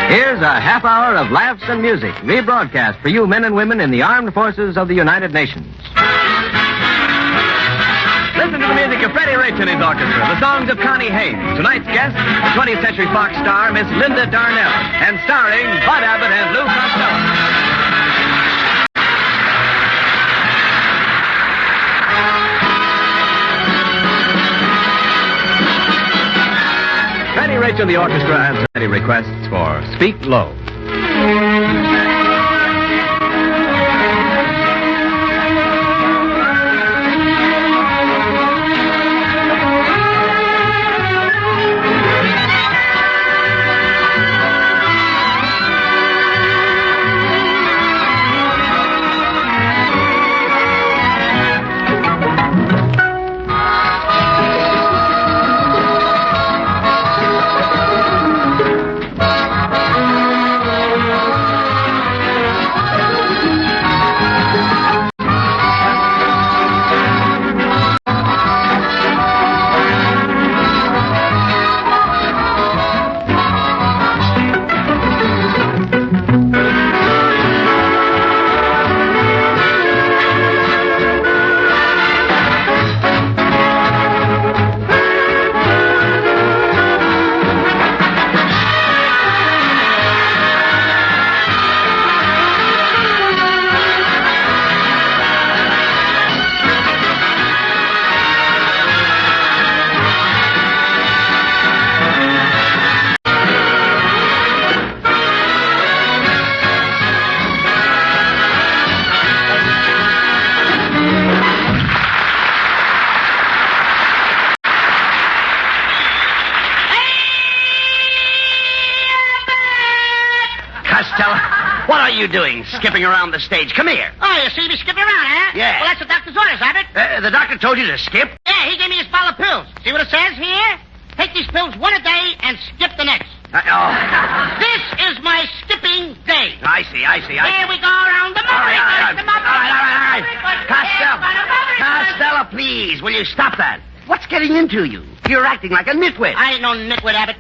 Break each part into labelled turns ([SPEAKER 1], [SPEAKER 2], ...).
[SPEAKER 1] Here's a half hour of laughs and music, rebroadcast for you men and women in the armed forces of the United Nations. Listen to the music of Freddie Rich and his orchestra, the songs of Connie Haynes. Tonight's guest, the 20th Century Fox star, Miss Linda Darnell, and starring Bud Abbott and Lou Costello. Freddie Rich and the orchestra answer any requests for Speak Low.
[SPEAKER 2] What are you doing, skipping around the stage? Come here.
[SPEAKER 3] Oh, you see me skipping around, huh?
[SPEAKER 2] Yeah.
[SPEAKER 3] Well, that's the doctor's orders, Abbott.
[SPEAKER 2] The doctor told you to skip?
[SPEAKER 3] Yeah, he gave me this bottle of pills. See what it says here? Take these pills one a day and skip the next. This is my skipping day.
[SPEAKER 2] I see.
[SPEAKER 3] Here we go around the moon.
[SPEAKER 2] All right. Costello, please, will you stop that? What's getting into you? You're acting like a nitwit.
[SPEAKER 3] I ain't no nitwit, Abbott.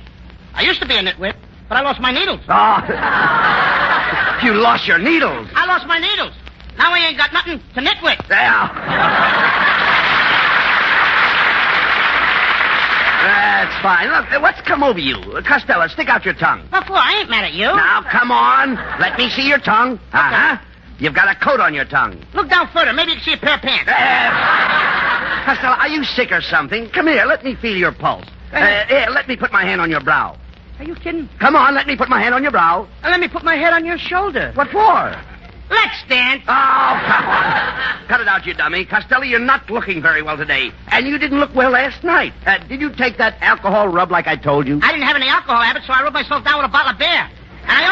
[SPEAKER 3] I used to be a nitwit, but I lost my needles.
[SPEAKER 2] Oh, you lost your needles.
[SPEAKER 3] I lost my needles. Now I ain't got nothing to nitwit.
[SPEAKER 2] That's fine. Look, what's come over you? Costello, stick out your tongue.
[SPEAKER 3] What for? I ain't mad at you.
[SPEAKER 2] Now, come on. Let me see your tongue. Uh-huh. You've got a coat on your tongue.
[SPEAKER 3] Look down further. Maybe you can see a pair of pants.
[SPEAKER 2] Costello, are you sick or something? Come here. Let me feel your pulse. Here, let me put my hand on your brow.
[SPEAKER 3] Are you kidding?
[SPEAKER 2] Come on, let me put my hand on your brow.
[SPEAKER 3] And let me put my head on your shoulder.
[SPEAKER 2] What for?
[SPEAKER 3] Let's dance.
[SPEAKER 2] Oh, come on. Cut it out, you dummy. Costello, you're not looking very well today. And you didn't look well last night. Did you take that alcohol rub like I told you?
[SPEAKER 3] I didn't have any alcohol, Abbott, so I rubbed myself down with a bottle of beer. And I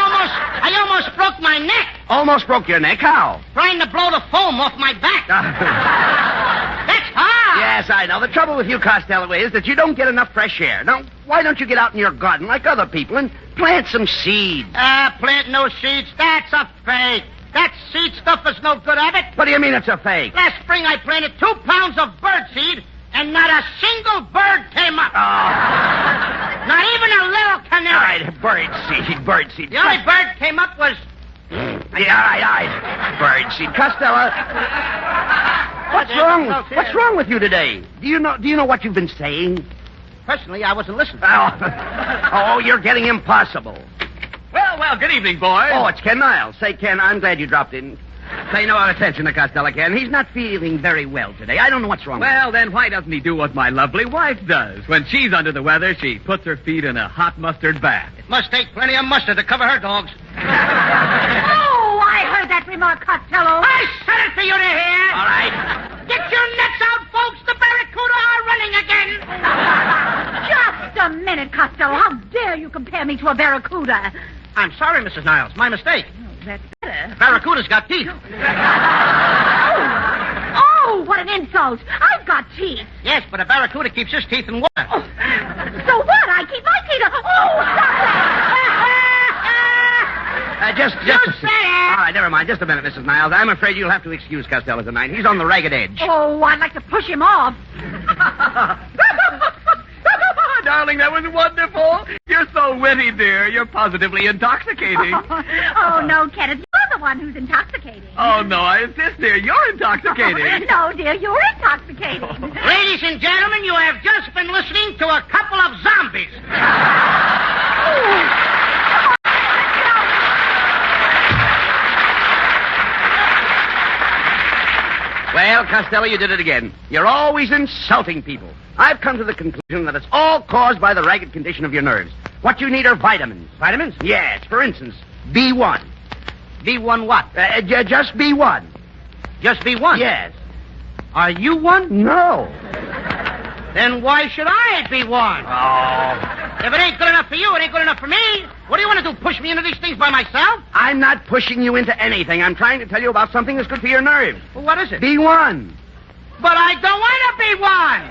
[SPEAKER 3] almost broke my neck.
[SPEAKER 2] Almost broke your neck? How?
[SPEAKER 3] Trying to blow the foam off my back. That's hard.
[SPEAKER 2] Yes, I know. The trouble with you, Costello, is that you don't get enough fresh air. Now, why don't you get out in your garden like other people and plant some seeds?
[SPEAKER 3] Plant no seeds. That's a fake. That seed stuff is no good, Abbott.
[SPEAKER 2] What do you mean it's a fake?
[SPEAKER 3] Last spring I planted 2 pounds of birdseed, and not a single bird came up.
[SPEAKER 2] Oh.
[SPEAKER 3] Not even a little canary.
[SPEAKER 2] All right, birdseed.
[SPEAKER 3] The only bird came up was...
[SPEAKER 2] Yeah, all right. Birdseed. Costello, what's wrong with you today? Do you know what you've been saying?
[SPEAKER 3] Personally, I wasn't listening.
[SPEAKER 2] Oh, you're getting impossible.
[SPEAKER 1] Well, good evening, boys.
[SPEAKER 2] Oh, it's Ken Niles. Say, Ken, I'm glad you dropped in. Pay no attention to Costello, Ken. He's not feeling very well today. I don't know what's wrong with him.
[SPEAKER 1] Well, then why doesn't he do what my lovely wife does? When she's under the weather, she puts her feet in a hot mustard bath.
[SPEAKER 3] It must take plenty of mustard to cover her dogs.
[SPEAKER 4] Oh, I heard that remark, Costello.
[SPEAKER 3] I said it for you to hear.
[SPEAKER 2] All right.
[SPEAKER 3] Get your nets out, folks. The Barracuda are running again.
[SPEAKER 4] Just a minute, Costello. How dare you compare me to a barracuda?
[SPEAKER 3] I'm sorry, Mrs. Niles. My mistake.
[SPEAKER 4] Oh, that's better.
[SPEAKER 3] Barracuda's got teeth.
[SPEAKER 4] Oh, what an insult. I've got teeth.
[SPEAKER 3] Yes, but a barracuda keeps his teeth in water.
[SPEAKER 4] Oh, so what? I keep my teeth. Oh, stop
[SPEAKER 2] Just
[SPEAKER 3] You
[SPEAKER 2] a
[SPEAKER 3] said
[SPEAKER 2] second.
[SPEAKER 3] it.
[SPEAKER 2] All right, never mind. Just a minute, Mrs. Niles. I'm afraid you'll have to excuse Costello tonight. He's on the ragged edge.
[SPEAKER 4] Oh, I'd like to push him off.
[SPEAKER 1] darling, that was wonderful. You're so witty, dear. You're positively intoxicating.
[SPEAKER 4] Oh, no, Kenneth. You're the one who's intoxicating.
[SPEAKER 1] Oh, no, I insist, dear. You're intoxicating.
[SPEAKER 4] No, dear, you're intoxicating.
[SPEAKER 3] Ladies and gentlemen, you have just been listening to a couple of zombies.
[SPEAKER 2] Well, Costello, you did it again. You're always insulting people. I've come to the conclusion that it's all caused by the ragged condition of your nerves. What you need are vitamins.
[SPEAKER 3] Vitamins?
[SPEAKER 2] Yes, for instance, B1.
[SPEAKER 3] B1 what?
[SPEAKER 2] Just B1.
[SPEAKER 3] Just B1?
[SPEAKER 2] Yes.
[SPEAKER 3] Are you one?
[SPEAKER 2] No.
[SPEAKER 3] Then why should I be one?
[SPEAKER 2] Oh.
[SPEAKER 3] If it ain't good enough for you, it ain't good enough for me. What do you want to do, push me into these things by myself?
[SPEAKER 2] I'm not pushing you into anything. I'm trying to tell you about something that's good for your nerves.
[SPEAKER 3] Well, what is it?
[SPEAKER 2] B1.
[SPEAKER 3] But I don't want to be one.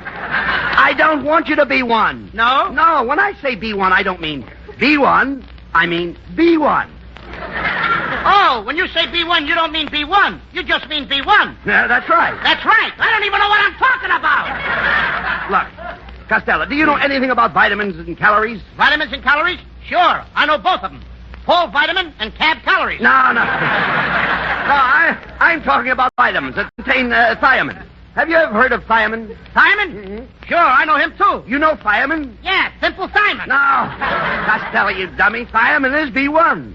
[SPEAKER 2] I don't want you to be one.
[SPEAKER 3] No?
[SPEAKER 2] No, when I say B1, I don't mean B1. I mean B1.
[SPEAKER 3] Oh, when you say B1, you don't mean B1. You just mean B1.
[SPEAKER 2] Yeah, that's right.
[SPEAKER 3] That's right. I don't even know what I'm talking about.
[SPEAKER 2] Look, Costello, do you know anything about vitamins and calories?
[SPEAKER 3] Vitamins and calories? Sure. I know both of them. Whole vitamin and cab calories.
[SPEAKER 2] No. I'm talking about vitamins that contain thiamine. Have you ever heard of thiamine?
[SPEAKER 3] Thiamine?
[SPEAKER 2] Mm-hmm.
[SPEAKER 3] Sure, I know him too.
[SPEAKER 2] You know thiamine?
[SPEAKER 3] Yeah, simple thiamine.
[SPEAKER 2] No. Costello, you dummy. Thiamine is B1.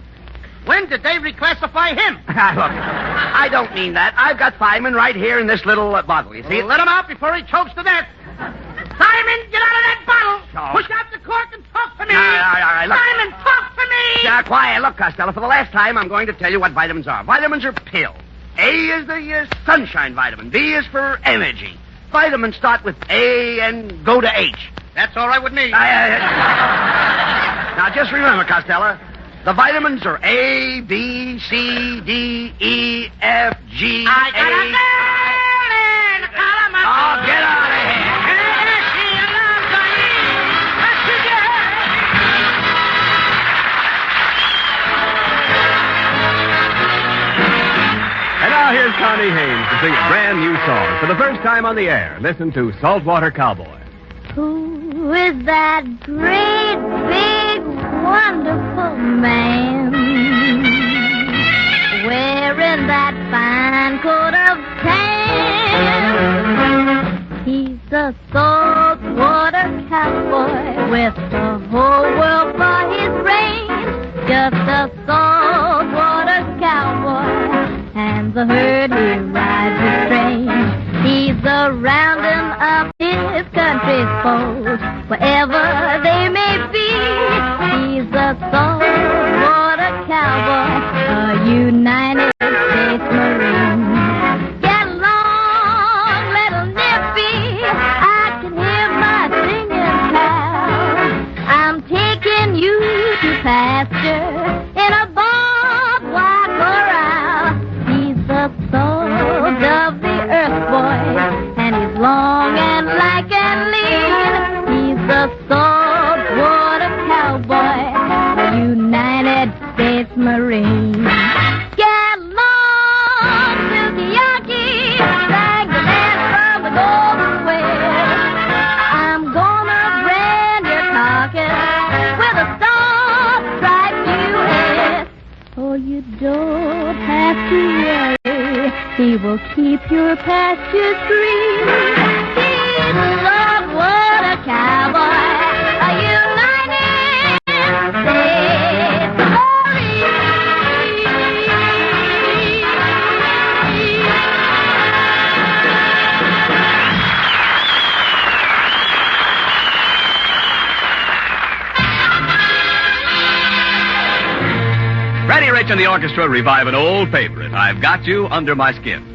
[SPEAKER 3] When did they reclassify him?
[SPEAKER 2] Look, I don't mean that. I've got thiamine right here in this little bottle. You see it?
[SPEAKER 3] Let him out before he chokes to death. Simon, get out of that bottle.
[SPEAKER 2] No.
[SPEAKER 3] Push out the cork and talk to me.
[SPEAKER 2] All right, look.
[SPEAKER 3] Simon, talk to me.
[SPEAKER 2] Quiet. Look, Costello, for the last time, I'm going to tell you what vitamins are. Vitamins are pills. A is the sunshine vitamin. B is for energy. Vitamins start with A and go to H.
[SPEAKER 3] That's all right with me.
[SPEAKER 2] Now, just remember, Costello, the vitamins are A, B, C, D, E, F, G,
[SPEAKER 3] I got a
[SPEAKER 2] A.
[SPEAKER 3] man in the column.
[SPEAKER 2] Oh, get out of here.
[SPEAKER 1] And now here's Connie Haynes to sing a brand new song for the first time on the air. Listen to Saltwater Cowboy.
[SPEAKER 5] Who is that great, big, wonderful man wearing that fine coat of tan? He's a saltwater cowboy with the whole world for his reins. Just a saltwater cowboy, and the herd he rides is strange. He's a rounding up his country's foes, wherever they may be. He's a saltwater cowboy, a United States Marine. Get along, little nippy, I can hear my singing pal. I'm taking you to pasture in a barbed wire corral. He's the salt of the earth, boy, and he's long and lank and lean. He's the saltwater cowboy, United States Marine. Get along, Sukiyaki, sang the man from the Golden West. I'm gonna brand your carcass with a star-striped U.S. Oh, you don't have to worry, he will keep your pastures green. He's a saltwater cowboy, a United States Marine.
[SPEAKER 1] Freddie Rich and the orchestra revive an old favorite, I've Got You Under My Skin.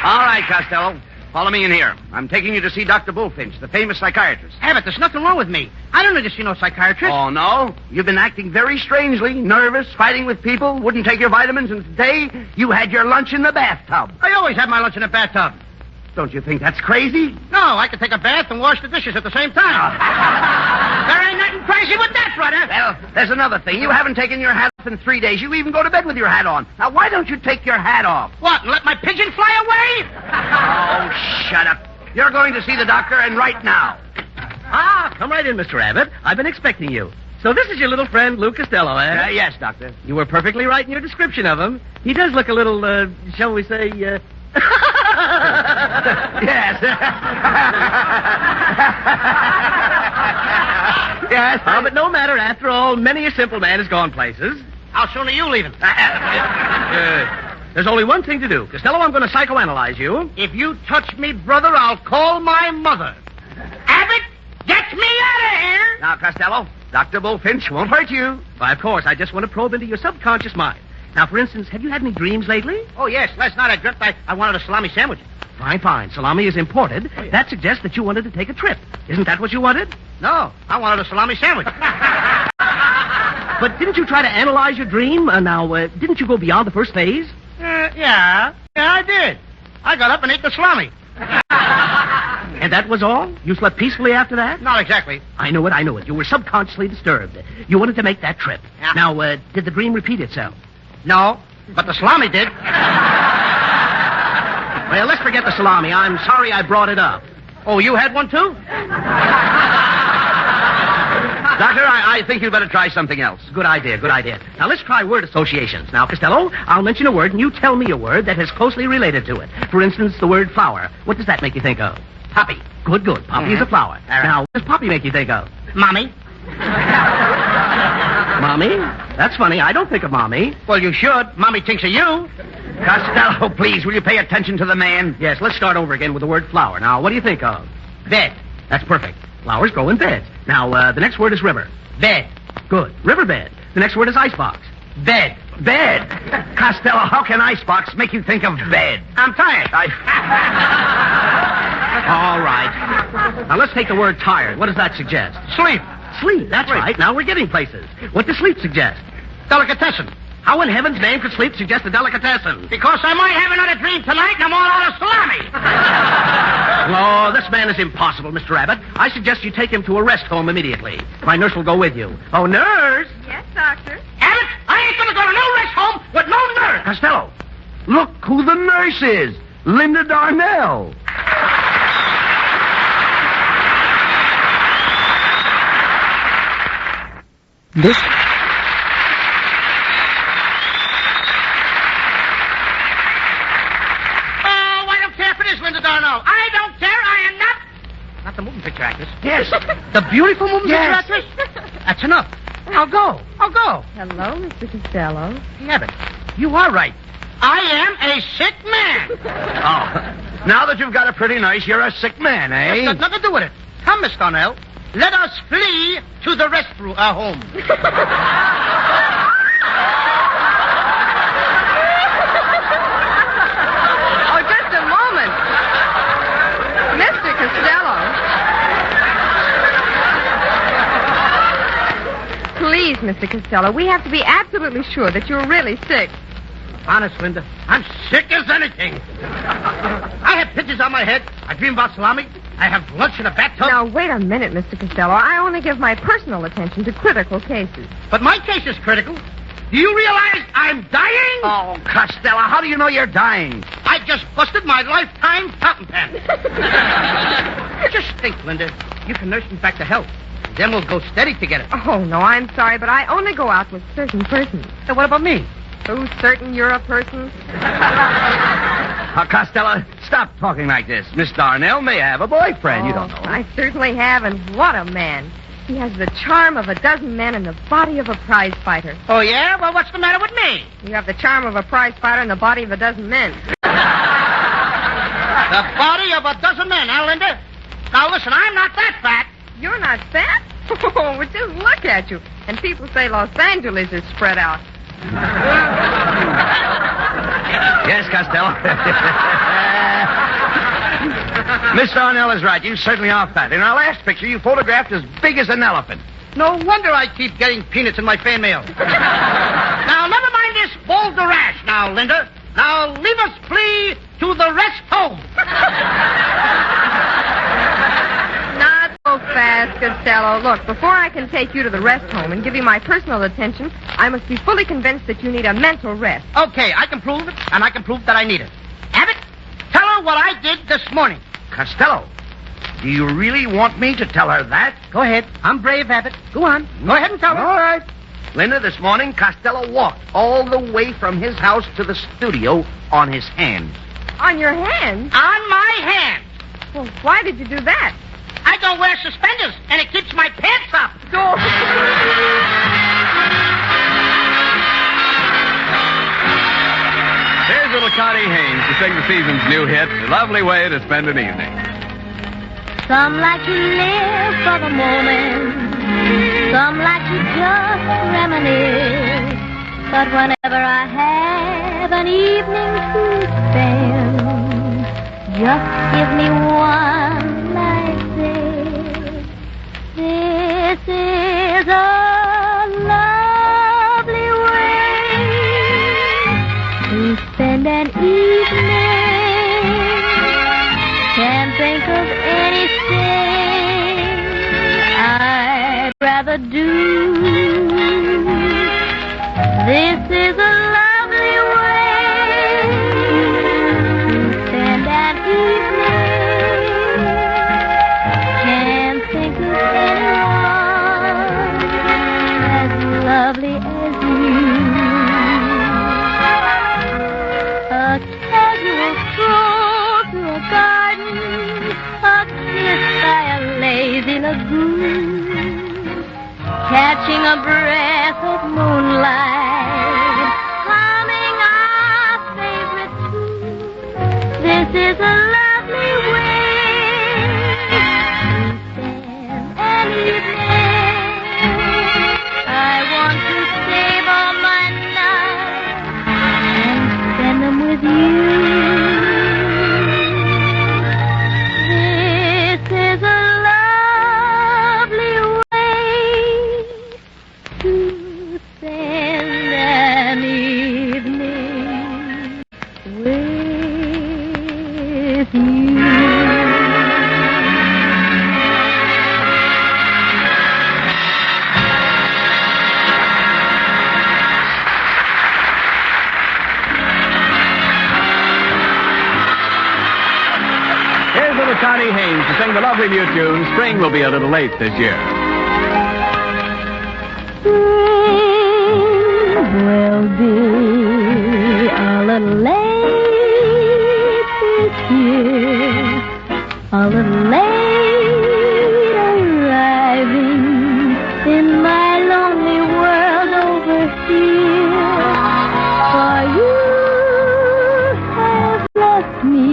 [SPEAKER 2] All right, Costello. Follow me in here. I'm taking you to see Dr. Bullfinch, the famous psychiatrist.
[SPEAKER 3] Abbott, there's nothing wrong with me. I don't need to see no psychiatrist.
[SPEAKER 2] Oh, no? You've been acting very strangely, nervous, fighting with people, wouldn't take your vitamins, and today you had your lunch in the bathtub.
[SPEAKER 3] I always have my lunch in the bathtub.
[SPEAKER 2] Don't you think that's crazy?
[SPEAKER 3] No, I can take a bath and wash the dishes at the same time. There ain't nothing crazy with that, brother.
[SPEAKER 2] Well, there's another thing. You haven't taken your hat off in 3 days. You even go to bed with your hat on. Now, why don't you take your hat off?
[SPEAKER 3] What, and let my pigeon fly away?
[SPEAKER 2] Oh, shut up. You're going to see the doctor, and right now.
[SPEAKER 6] Come right in, Mr. Abbott. I've been expecting you. So this is your little friend, Lou Costello, eh?
[SPEAKER 2] Yes, doctor.
[SPEAKER 6] You were perfectly right in your description of him. He does look a little, shall we say,
[SPEAKER 2] Yes. Yes.
[SPEAKER 6] But no matter. After all, many a simple man has gone places.
[SPEAKER 3] How soon are you leaving?
[SPEAKER 6] There's only one thing to do. Costello, I'm going to psychoanalyze you.
[SPEAKER 3] If you touch me, brother, I'll call my mother. Abbott, get me out of here!
[SPEAKER 2] Now, Costello, Dr. Bullfinch won't hurt you.
[SPEAKER 6] Why, of course. I just want to probe into your subconscious mind. Now, for instance, have you had any dreams lately?
[SPEAKER 3] Oh, yes. Last night I dreamt I wanted a salami sandwich.
[SPEAKER 6] Fine. Salami is imported.
[SPEAKER 3] Oh, yeah.
[SPEAKER 6] That suggests that you wanted to take a trip. Isn't that what you wanted?
[SPEAKER 3] No, I wanted a salami sandwich.
[SPEAKER 6] But didn't you try to analyze your dream? Didn't you go beyond the first phase?
[SPEAKER 3] Yeah, I did. I got up and ate the salami.
[SPEAKER 6] And that was all? You slept peacefully after that?
[SPEAKER 3] Not exactly.
[SPEAKER 6] I know it. You were subconsciously disturbed. You wanted to make that trip.
[SPEAKER 3] Yeah.
[SPEAKER 6] Now, did the dream repeat itself?
[SPEAKER 3] No, but the salami did.
[SPEAKER 6] Well, let's forget the salami. I'm sorry I brought it up.
[SPEAKER 3] Oh, you had one, too?
[SPEAKER 2] Doctor, I think you'd better try something else.
[SPEAKER 6] Good idea. Now, let's try word associations. Now, Costello, I'll mention a word, and you tell me a word that is closely related to it. For instance, the word flower. What does that make you think of?
[SPEAKER 3] Poppy.
[SPEAKER 6] Good. Poppy is a flower.
[SPEAKER 3] All right.
[SPEAKER 6] Now, what does poppy make you think of?
[SPEAKER 3] Mommy.
[SPEAKER 6] Mommy? That's funny. I don't think of mommy.
[SPEAKER 3] Well, you should. Mommy thinks of you.
[SPEAKER 2] Costello, please, will you pay attention to the man?
[SPEAKER 6] Yes, let's start over again with the word flower. Now, what do you think of?
[SPEAKER 3] Bed.
[SPEAKER 6] That's perfect. Flowers grow in beds. Now, the next word is river.
[SPEAKER 3] Bed.
[SPEAKER 6] Good. Riverbed. The next word is icebox.
[SPEAKER 3] Bed.
[SPEAKER 2] Bed. Costello, how can icebox make you think of bed?
[SPEAKER 3] I'm tired.
[SPEAKER 6] All right. Now, let's take the word tired. What does that suggest?
[SPEAKER 3] Sleep.
[SPEAKER 6] Sleep. That's right. Now we're getting places. What does sleep suggest?
[SPEAKER 3] Delicatessen.
[SPEAKER 6] How in heaven's name could sleep suggest a delicatessen?
[SPEAKER 3] Because I might have another dream tonight and I'm all out of salami.
[SPEAKER 6] Oh, this man is impossible, Mr. Abbott. I suggest you take him to a rest home immediately. My nurse will go with you. Oh, nurse!
[SPEAKER 4] Yes, doctor.
[SPEAKER 3] Abbott, I ain't going to go to no rest home with no nurse.
[SPEAKER 2] Costello, look who the nurse is. Linda Darnell.
[SPEAKER 7] This...
[SPEAKER 3] Oh, I don't care if it is Linda Darnell. I don't care. I am not the moving picture actress.
[SPEAKER 2] Yes.
[SPEAKER 3] The beautiful moving
[SPEAKER 2] Yes.
[SPEAKER 3] picture actress? That's enough. I'll go.
[SPEAKER 7] Hello, Mr. Costello.
[SPEAKER 3] Hey, Abbott, you are right. I am a sick man.
[SPEAKER 2] Oh, now that you've got a pretty nurse, you're a sick man,
[SPEAKER 3] That's
[SPEAKER 2] eh?
[SPEAKER 3] got nothing to do with it. Come, Miss Darnell. Let us flee to the restroom, home.
[SPEAKER 7] Oh, just a moment. Mr. Costello. Please, Mr. Costello, we have to be absolutely sure that you're really sick.
[SPEAKER 3] Honest, Linda, I'm sick as anything. I have pictures on my head. I dream about salami. I have lunch in a bathtub.
[SPEAKER 7] Now, wait a minute, Mr. Costello. I only give my personal attention to critical cases.
[SPEAKER 3] But my case is critical. Do you realize I'm dying?
[SPEAKER 2] Oh, Costello, how do you know you're dying?
[SPEAKER 3] I just busted my lifetime fountain pen. Just think, Linda. You can nurse me back to health. Then we'll go steady together.
[SPEAKER 7] Oh, no, I'm sorry, but I only go out with certain persons.
[SPEAKER 3] So what about me?
[SPEAKER 7] Who's certain you're a person?
[SPEAKER 2] Costello, stop talking like this. Miss Darnell may have a boyfriend. You don't know.
[SPEAKER 7] I certainly have, and what a man. He has the charm of a dozen men and the body of a prize fighter.
[SPEAKER 3] Oh, yeah? Well, what's the matter with me?
[SPEAKER 7] You have the charm of a prize fighter and the body of a dozen men.
[SPEAKER 3] The body of a dozen men, huh, Linda? Now, listen, I'm not that fat.
[SPEAKER 7] You're not fat? Oh, but just look at you. And people say Los Angeles is spread out.
[SPEAKER 2] Yes, Costello. Miss Darnell is right. You certainly are fat. In our last picture, you photographed as big as an elephant.
[SPEAKER 3] No wonder I keep getting peanuts in my fan mail. Now, never mind this boulder rash now, Linda. Now, leave us flee to the rest home.
[SPEAKER 7] Not so fast, Costello. Look, before I can take you to the rest home and give you my personal attention, I must be fully convinced that you need a mental rest.
[SPEAKER 3] Okay, I can prove it, and I can prove that I need it. Abbott, tell her what I did this morning.
[SPEAKER 2] Costello, do you really want me to tell her that?
[SPEAKER 3] Go ahead. I'm brave, Abbott. Go on. Go ahead and tell her.
[SPEAKER 2] All right. Linda, this morning, Costello walked all the way from his house to the studio on his hands.
[SPEAKER 7] On your hands?
[SPEAKER 3] On my hands.
[SPEAKER 7] Well, why did you do that?
[SPEAKER 3] I don't wear suspenders, and it keeps my pants up.
[SPEAKER 1] Here's little Connie Haynes to sing the season's new hit, A Lovely Way to Spend an Evening.
[SPEAKER 5] Some like to live for the moment, some like to just reminisce. But whenever I have an evening to spend, just give me one like this. This is a lovely way to spend an evening. Can't think of anything I'd rather do. This is a lovely way to spend an evening. Can't think of anyone as lovely as you. A casual stroll through a garden, a kiss by a lazy lagoon, catching a breath of moonlight, humming our favorite tune. This is a lovely way to spend an evening. I want to save all my nights and spend them with you. This is a lovely way to spend an evening with you.
[SPEAKER 1] Here's little Connie Haynes to sing the lovely new tune, Spring Will Be a Little Late This Year.
[SPEAKER 5] Will be a little late this year, a little late arriving in my lonely world over here. For you have left me,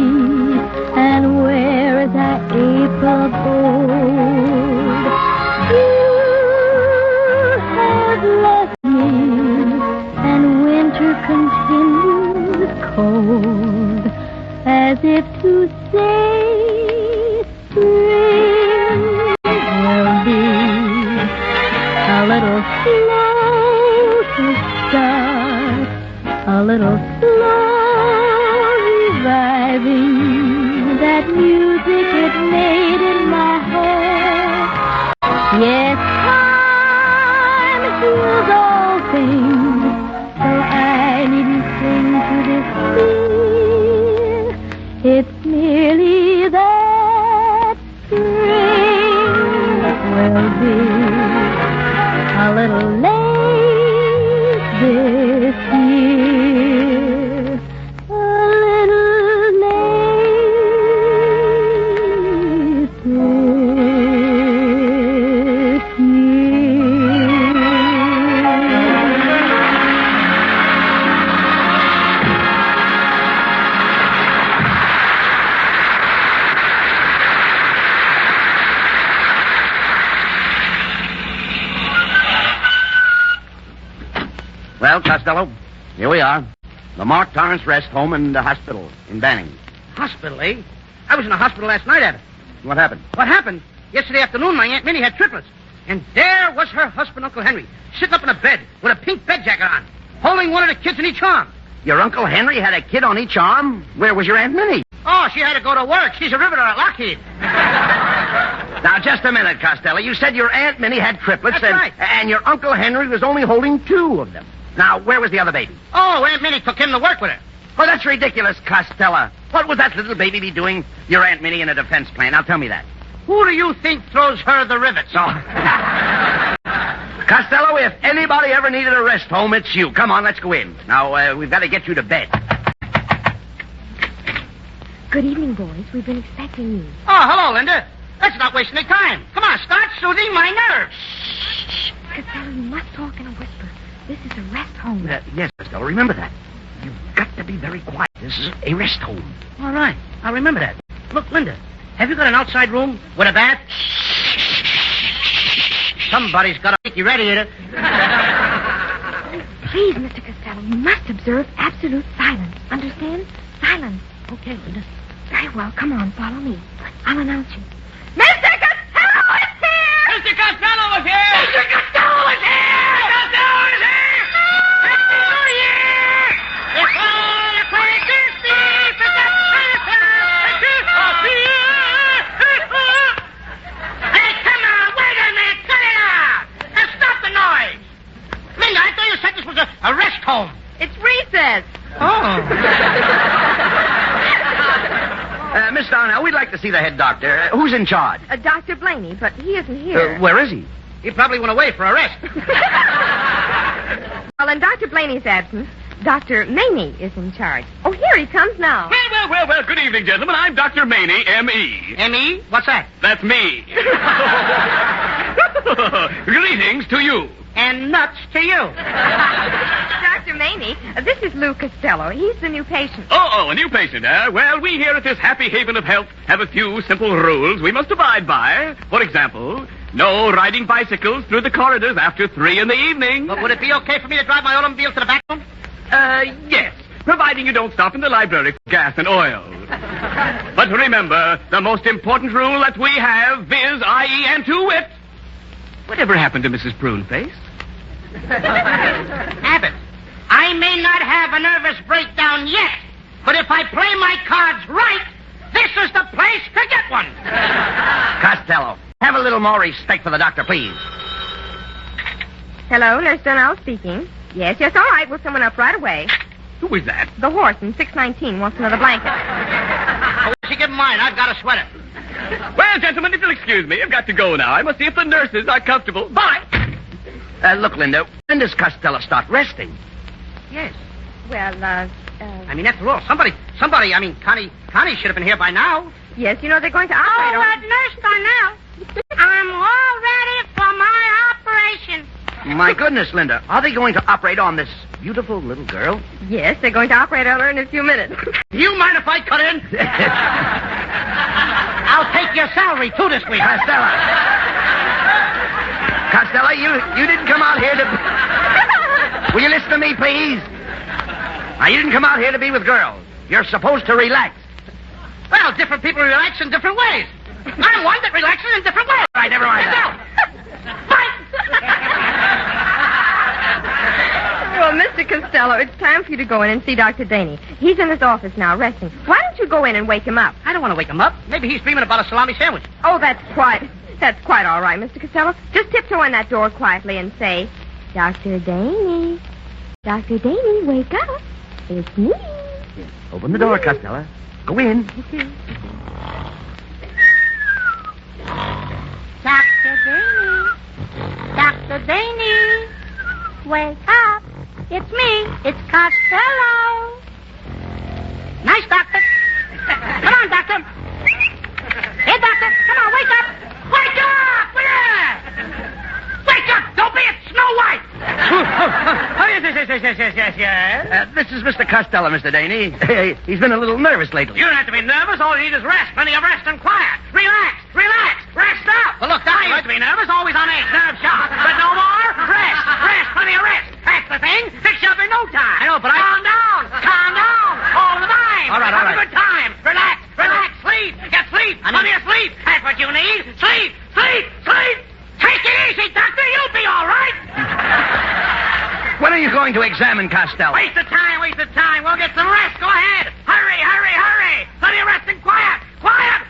[SPEAKER 5] and where is that April gold? You have left me, and winter continues cold, as if to say spring will be a little slow to start, a little slow reviving that music it made in my heart. Yes, time heals all things, so I needn't cling to this fear. It's merely that spring will be a little late this year, a little late this year.
[SPEAKER 2] Well, Costello, here we are. The Mark Torrance Rest Home and Hospital in Banning.
[SPEAKER 3] Hospital, eh? I was in the hospital last night, Abbott.
[SPEAKER 2] What happened?
[SPEAKER 3] What happened? Yesterday afternoon, my Aunt Minnie had triplets. And there was her husband, Uncle Henry, sitting up in a bed with a pink bed jacket on, holding one of the kids in each arm.
[SPEAKER 2] Your Uncle Henry had a kid on each arm? Where was your Aunt Minnie?
[SPEAKER 3] Oh, she had to go to work. She's a riveter at Lockheed.
[SPEAKER 2] Now, just a minute, Costello. You said your Aunt Minnie had triplets.
[SPEAKER 3] That's right.
[SPEAKER 2] And your Uncle Henry was only holding 2 of them. Now, where was the other baby?
[SPEAKER 3] Oh, Aunt Minnie took him to work with her.
[SPEAKER 2] Oh, that's ridiculous, Costello. What would that little baby be doing, your Aunt Minnie, in a defense plan? Now, tell me that.
[SPEAKER 3] Who do you think throws her the rivets?
[SPEAKER 2] Oh. Costello, if anybody ever needed a rest home, it's you. Come on, let's go in. Now, we've got to get you to bed.
[SPEAKER 7] Good evening, boys. We've been expecting you.
[SPEAKER 3] Oh, hello, Linda. Let's not waste any time. Come on, start soothing my nerves.
[SPEAKER 7] Shh. Costello, you must talk in a whisper. This is a rest home.
[SPEAKER 2] Yes, Costello, remember that. You've got to be very quiet. This is a rest home.
[SPEAKER 3] All right. I'll remember that. Look, Linda, have you got an outside room with a bath? Somebody's got a leaky radiator.
[SPEAKER 7] Please, Mr. Costello, you must observe absolute silence. Understand? Silence.
[SPEAKER 3] Okay, Linda.
[SPEAKER 7] Very well. Come on, follow me. I'll announce you. Mr. Costello is here!
[SPEAKER 3] Mr. Costello is here!
[SPEAKER 7] Mr. Costello is here!
[SPEAKER 3] Costello is here! Happy New Year! It's all a quick Hey, come on, wait a minute, cut it out! Now stop the noise! Linda, I thought you said this was a rest home.
[SPEAKER 7] It's recess.
[SPEAKER 2] Miss Darnell, we'd like to see the head doctor. Who's in charge?
[SPEAKER 7] Dr. Blaney, but he isn't here.
[SPEAKER 2] Where is he?
[SPEAKER 3] He probably went away for a rest.
[SPEAKER 7] Well, in Dr. Blaney's absence, Dr. Maney is in charge. Oh, here he comes now.
[SPEAKER 1] Well, good evening, gentlemen. I'm Dr. Maney, M.E.
[SPEAKER 3] M.E.? What's that?
[SPEAKER 1] That's me. Greetings to you.
[SPEAKER 3] And nuts to you.
[SPEAKER 7] Dr. Maney, this is Lou Costello. He's the new patient.
[SPEAKER 1] Oh, a new patient, eh? Well, we here at this happy haven of health have a few simple rules we must abide by. For example, no riding bicycles through the corridors after 3 in the evening.
[SPEAKER 3] But would it be okay for me to drive my automobile to the back room?
[SPEAKER 1] Yes, providing you don't stop in the library for gas and oil. But remember, the most important rule that we have is, i.e. and to wit, whatever happened to Mrs. Pruneface?
[SPEAKER 3] Abbott, I may not have a nervous breakdown yet, but if I play my cards right, this is the place to get one.
[SPEAKER 2] Costello, have a little more respect for the doctor, please.
[SPEAKER 7] Hello, Nurse Darnell speaking. Yes, all right. We'll someone up right away.
[SPEAKER 1] Who is that?
[SPEAKER 7] The horse in 619 wants another blanket.
[SPEAKER 3] Why don't you give him mine? I've got a sweater.
[SPEAKER 1] Well, gentlemen, if you'll excuse me, I've got to go now. I must see if the nurses are comfortable. Bye.
[SPEAKER 2] Look, Linda, when does Costello start resting?
[SPEAKER 3] Yes.
[SPEAKER 7] Well,
[SPEAKER 3] I mean, after all, somebody, Connie should have been here by now.
[SPEAKER 7] yes, you know they're going to operate on...
[SPEAKER 4] Nurse Darnell, I'm all ready for my operation.
[SPEAKER 2] My goodness, Linda, are they going to operate on this beautiful little girl?
[SPEAKER 7] Yes, they're going to operate on her in a few minutes.
[SPEAKER 3] You mind if I cut in? I'll take your salary, too, this week.
[SPEAKER 2] Costello, you didn't come out here to... Will you listen to me, please? Now, you didn't come out here to be with girls. You're supposed to relax.
[SPEAKER 3] Well, different people relax in different ways. I'm one that relaxes in different ways.
[SPEAKER 2] All right, never mind that.
[SPEAKER 7] Well, Mr. Costello, it's time for you to go in and see Dr. Daney. He's in his office now, resting. Why don't you go in and wake him up?
[SPEAKER 3] I don't want to wake him up. Maybe he's dreaming about a salami sandwich.
[SPEAKER 7] Oh, that's quite all right, Mr. Costello. Just tiptoe in that door quietly and say, Dr. Daney. Dr. Daney, wake up. It's me.
[SPEAKER 2] Open the door, Costello. Go in.
[SPEAKER 4] Dr. Daney. Dr. Daney. Wake up. It's me. It's Costello.
[SPEAKER 3] Nice, doctor. Come on, doctor. Hey, doctor, come on, wake up. Wake up! Wake up! Don't be a Snow White!
[SPEAKER 2] Yes. This is Mr. Costello, Mr. Daney. He's been a little nervous lately.
[SPEAKER 3] You don't have to be nervous. All you need is rest. Plenty of rest and quiet. Relax. Rest up. Well, look, Doctor, you have to be nervous. Always on edge. Nerve shock. But no more. Rest. Plenty of rest. That's the thing. Fix you up in no time. I know, but Calm down. All the time.
[SPEAKER 2] All right.
[SPEAKER 3] Have a good time. Relax. Sleep.
[SPEAKER 2] going to examine Costello.
[SPEAKER 3] Waste of time. We'll get some rest. Go ahead. Hurry. Plenty of rest and quiet. Quiet.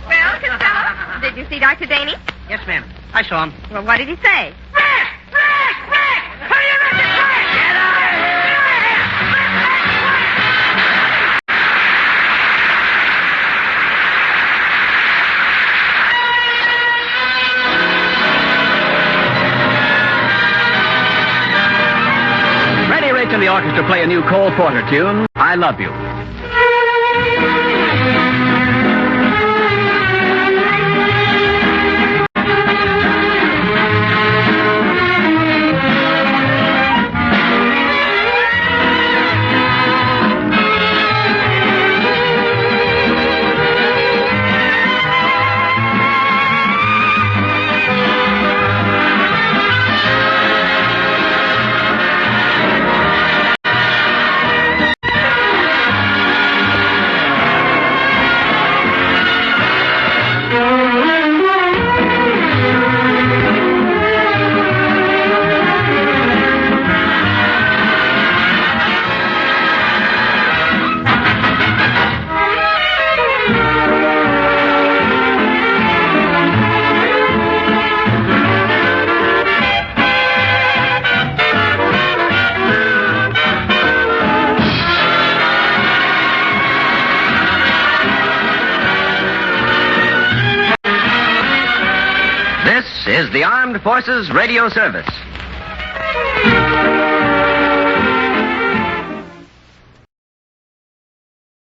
[SPEAKER 7] Well, Costello, did you see Dr. Daney?
[SPEAKER 6] Yes, ma'am. I saw him.
[SPEAKER 7] Well, what did he say?
[SPEAKER 3] Rest. Plenty of rest and quiet. Get out of here.
[SPEAKER 1] Ready, Rich, and the orchestra play a new Cole Porter tune, I Love You.
[SPEAKER 8] This is the Armed Forces Radio Service.